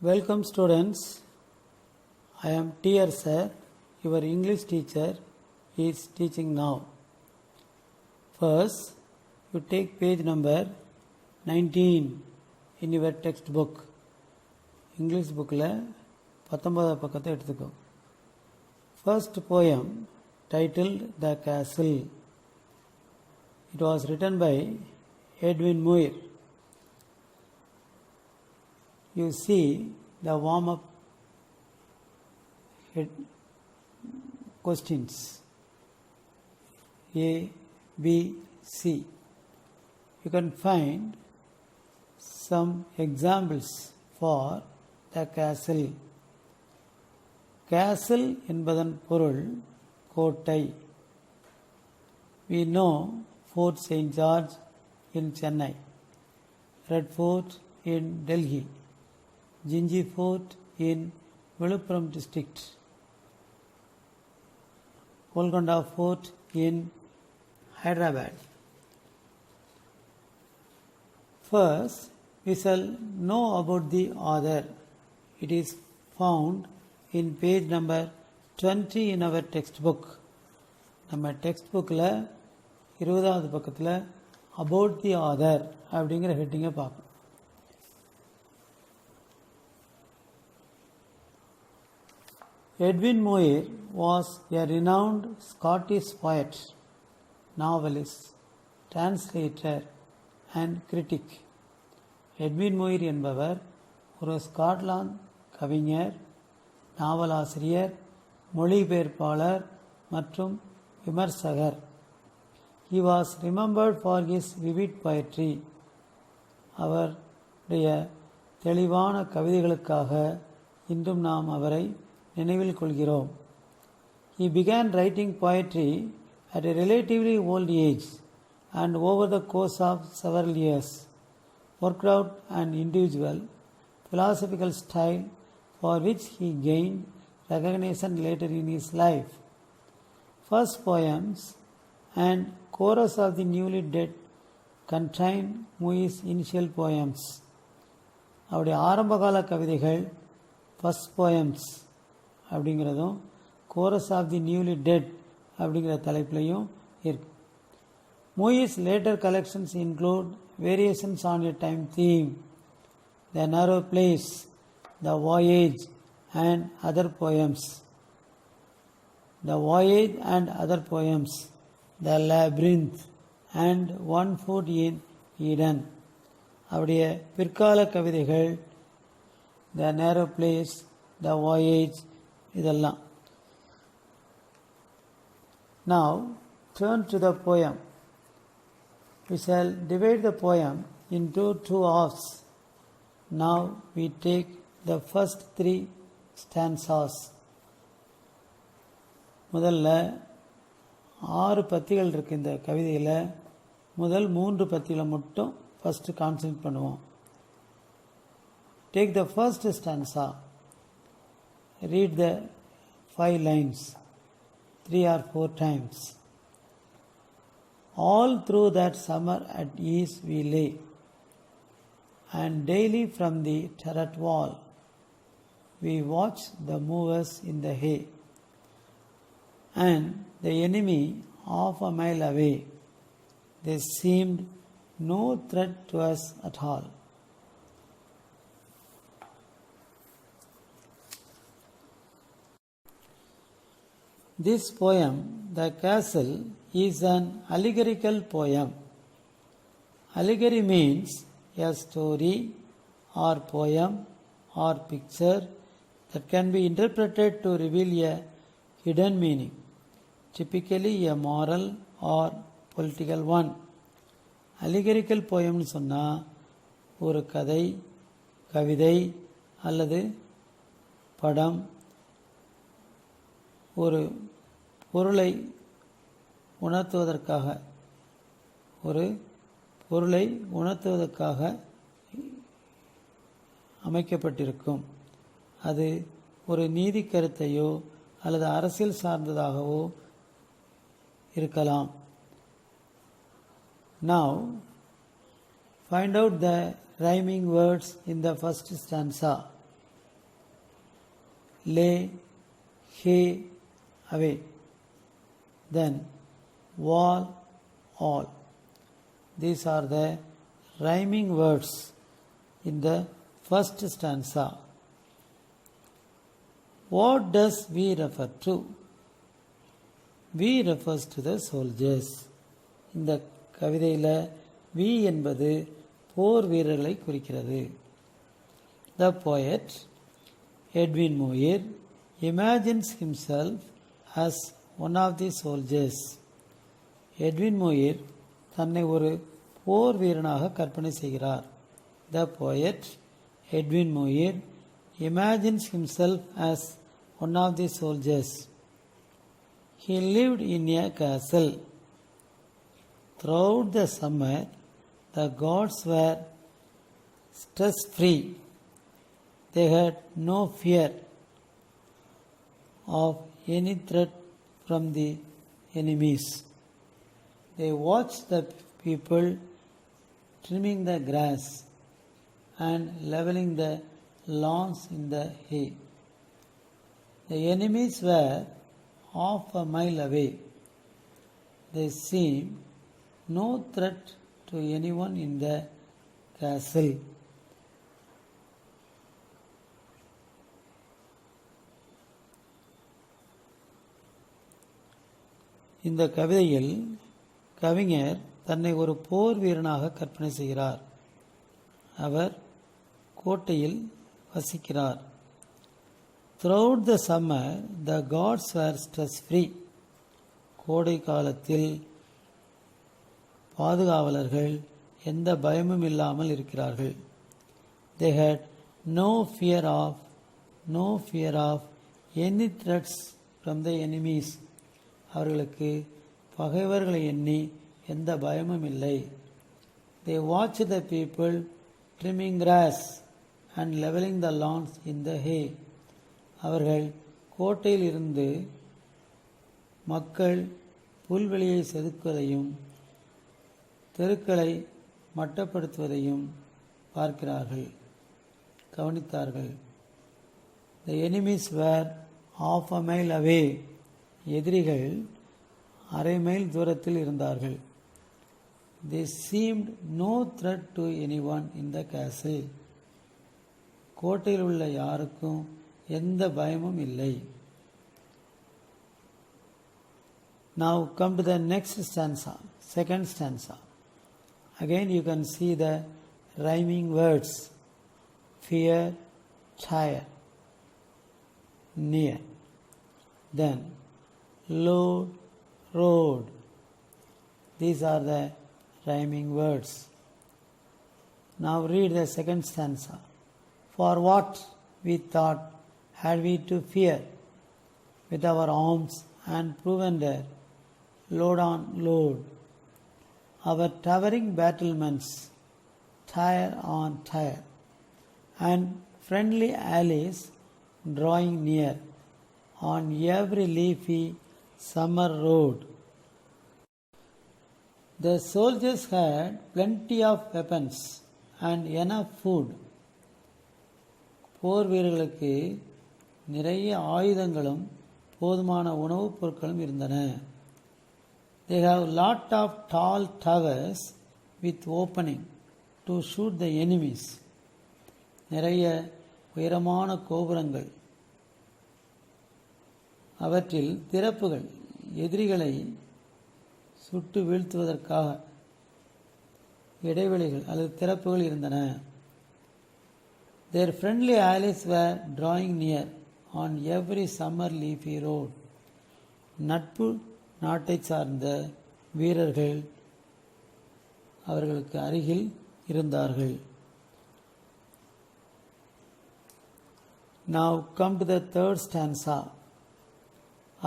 Welcome students, I am T.R. Sir, your English teacher is teaching now. First, you take page number 19 in your textbook. English book la 19 பக்கத்தை எடுத்துக்கோ. First poem titled The Castle. It was written by Edwin Muir. You see the warm-up questions A, B, C. You can find some examples for the castle. Castle என்பதன் பொருள் கோட்டை. We know Fort St. George in Chennai, Red Fort in Delhi, Jinji Fort in Viluppuram district, Golconda Fort in Hyderabad. First, we shall know about the author. It is found in page number 20 in our textbook. நம்ம டெக்ஸ்ட்புக்கில் 20வது பக்கத்தில் about the author அப்படிங்கிற ஹெட்டிங்கை பார்க்கணும். Edwin Muir was a renowned Scottish poet, novelist, translator and critic. Edwin Muir என்பவர் ஒரு Scotland கவிஞர், நாவலாசிரியர், மொழிபெயர்ப்பாளர் மற்றும் விமர்சகர். He was remembered for his vivid poetry. அவருடைய தெளிவான கவிதைகளுக்காக இன்றும் நாம் அவரை நினைவில் கொள்கிறோம். He began writing poetry at a relatively old age and over the course of several years worked out an individual philosophical style for which he gained recognition later in his life. First poems and chorus of the newly dead contain Muir's initial poems. அவருடைய ஆரம்பகால கவிதைகள் first poems அப்படிங்கிறதும் chorus of the newly dead அப்படிங்கிற தலைப்பிலையும் இருக்கு. Muir's later collections include variations on a time theme, The Narrow Place, The Voyage and Other Poems. The Voyage and Other Poems, The Labyrinth and One Foot in Eden. அவருடைய பிற்கால கவிதைகள் The Narrow Place, The Voyage இதெல்லாம். Now turn to the poem. We shall divide the poem into two halves. Now we take the first three stanzas. முதல்ல 6 பத்திகள் இருக்கு இந்த கவிதையில். முதல் 3 பத்திகளை மட்டும் ஃபர்ஸ்ட் கான்சன்ட்ரேட் பண்ணுவோம். Take the first stanza. Read the 5 lines 3 or 4 times. All through that summer at ease we lay, and daily from the turret wall we watched the movers in the hay, and the enemy half a mile away. They seemed no threat to us at all. This poem, The Castle, is an allegorical poem. Allegory means a story or poem or picture that can be interpreted to reveal a hidden meaning, typically a moral or political one. Allegorical poem சொன்னா ஒரு கதை, கவிதை அல்லது படம் ஒரு பொருளை உணர்த்துவதற்காக அமைக்கப்பட்டிருக்கும். அது ஒரு நீதி கருத்தையோ அல்லது அரசியல் சார்ந்ததாகவோ இருக்கலாம். Now find out the rhyming words in the first stanza. lay hay away. Then wall, all. These are the rhyming words in the first stanza. What does we refer to? We refers to the soldiers. இந்த கவிதையில் we என்பது போர் வீரர்களை குறிக்கிறது. The poet Edwin Muir imagines himself as one of the soldiers. Edwin Muir தன்னை ஒரு போர் வீரனாக கற்பனை செய்கிறார். The poet Edwin Muir imagines himself as one of the soldiers. He lived in a castle. Throughout the summer, the gods were stress-free. They had no fear of any threat from the enemies. They watched the people trimming the grass and leveling the lawns in the hay. The enemies were half a mile away. There seemed no threat to anyone in the castle. இந்த கவிதையில் கவிஞர் தன்னை ஒரு போர் வீரனாக கற்பனை செய்கிறார். அவர் கோட்டையில் வசிக்கிறார். Throughout the summer, the gods were stress-free. கோடை காலத்தில் பாதுகாவலர்கள் எந்த பயமும் இல்லாமல் இருக்கிறார்கள். They had no fear of any threats from the enemies. அவர்களுக்கு பகைவர்களை எண்ணி எந்த பயமும் இல்லை. They watched the people trimming grass and leveling the lawns in the hay. அவர்கள் கோட்டையில் இருந்து மக்கள் புல்வெளியை செதுக்குவதையும் தெருக்களை மட்டப்படுத்துவதையும் பார்க்கிறார்கள், கவனித்தார்கள். The enemies were half a mile away. எதிரிகள் அரை மைல் தூரத்தில் இருந்தார்கள். There seemed no threat to anyone in the castle. கோட்டையில் உள்ள யாருக்கும் எந்த பயமும் இல்லை. Now come to the next stanza, second stanza. Again you can see the rhyming words fear, tire, near. Then load, road. These are the rhyming words. Now read the second stanza. For what we thought had we to fear, with our arms and provender, load on load. Our towering battlements, tire on tire, and friendly alleys drawing near, on every leafy summer road. The soldiers had plenty of weapons and enough food. போர் வீரர்களுக்கு நிறைய ஆயுதங்களும் போதுமான உணவுப் பொருட்களும் இருந்தன. They have lot of tall towers with opening to shoot the enemies. நிறைய உயரமான கோபுரங்கள், அவற்றில் திறப்புகள், எதிரிகளை சுட்டு வீழ்த்துவதற்காக இடைவெளிகள் அல்லது திறப்புகள் இருந்தன. Their friendly allies were drawing near on every summer leafy road. நட்பு நாட்டை சார்ந்த வீரர்கள் அவர்களுக்கு அருகில் இருந்தார்கள். Now come to the third stanza.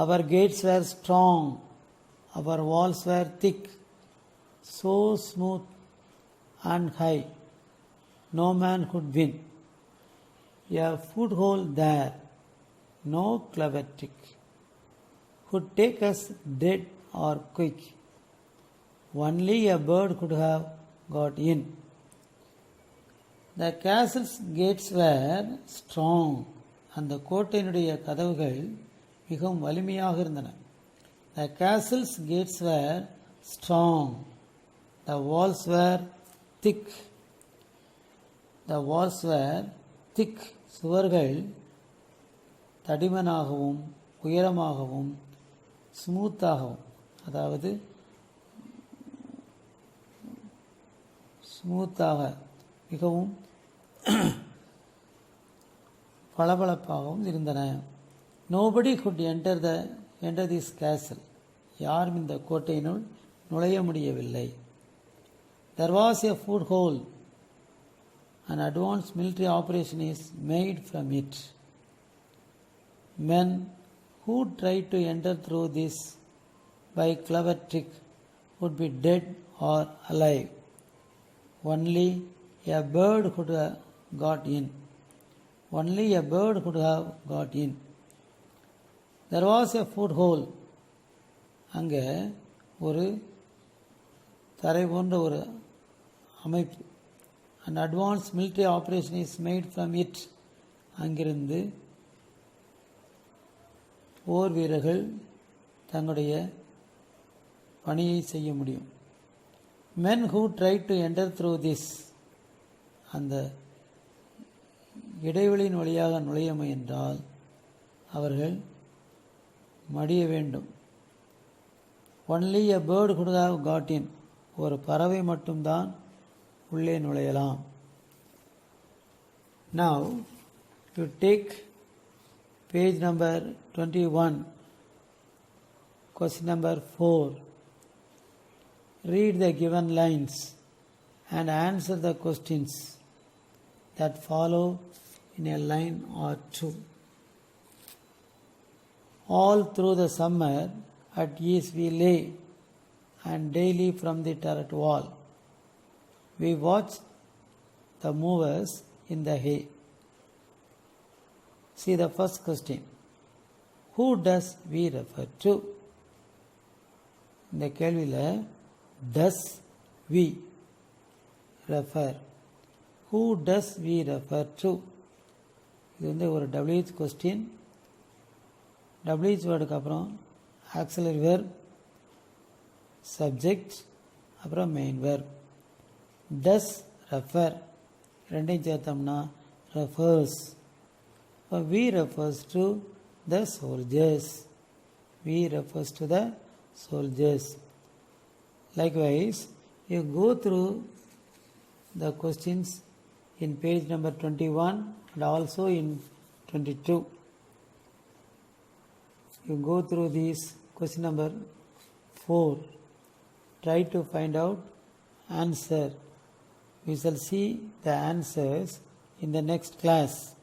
Our gates were strong, our walls were thick, so smooth and high, no man could win. A foothold there, no clever trick could take us dead or quick. Only a bird could have got in. The castle's gates were strong அந்த கோட்டையினுடைய கதவுகள் மிகவும் வலிமையாக இருந்தன. The castle's gates were strong. The walls were thick. The walls were thick. சுவர்கள் தடிமனாகவும் உயரமாகவும் ஸ்மூத்தாகவும், அதாவது ஸ்மூத்தாக மிகவும் பளபளப்பாகவும் இருந்தன. Nobody could enter this castle. யாரும் இந்த கோட்டையினுள் நுழைய முடியவில்லை. There was a food hole. An advanced military operation is made from it. Men who tried to enter through this by clever trick would be dead or alive. Only a bird could have got in. Only a bird could have got in. There was a food hole. அங்கே ஒரு தரை போன்ற ஒரு அமைப்பு. An advanced military operation is made from it. அங்கிருந்து போர் வீரர்கள் தங்களுடைய பணியை செய்ய முடியும். Men who tried to enter through this, அந்த இடைவெளியின் வழியாக நுழைய முயன்றால் அவர்கள் மடிய வேண்டும். Only a bird could have got in. ஒரு பறவை மட்டும்தான் உள்ளே நுழையலாம். Now you take page number 21, question number 4. Read the given lines and answer the questions that follow in a line or two. All through the summer at ease we lay, and daily from the turret wall we watched the movers in the hay. See the first question. Who does we refer to? இந்த கேள்வியில் does we refer, who does we refer to? இது வந்து ஒரு WH question. WH வேர்டுக்கு அப்புறம் auxiliary verb, subject, அப்புறம் main verb. Does refer ரெண்டையும் சேர்த்தோம்னா refers. We refers to the soldiers. We refers to the soldiers. Likewise, you go through the questions in page number 21 and also in 22. You go through these question number 4. Try to find out answer. We shall see the answers in the next class.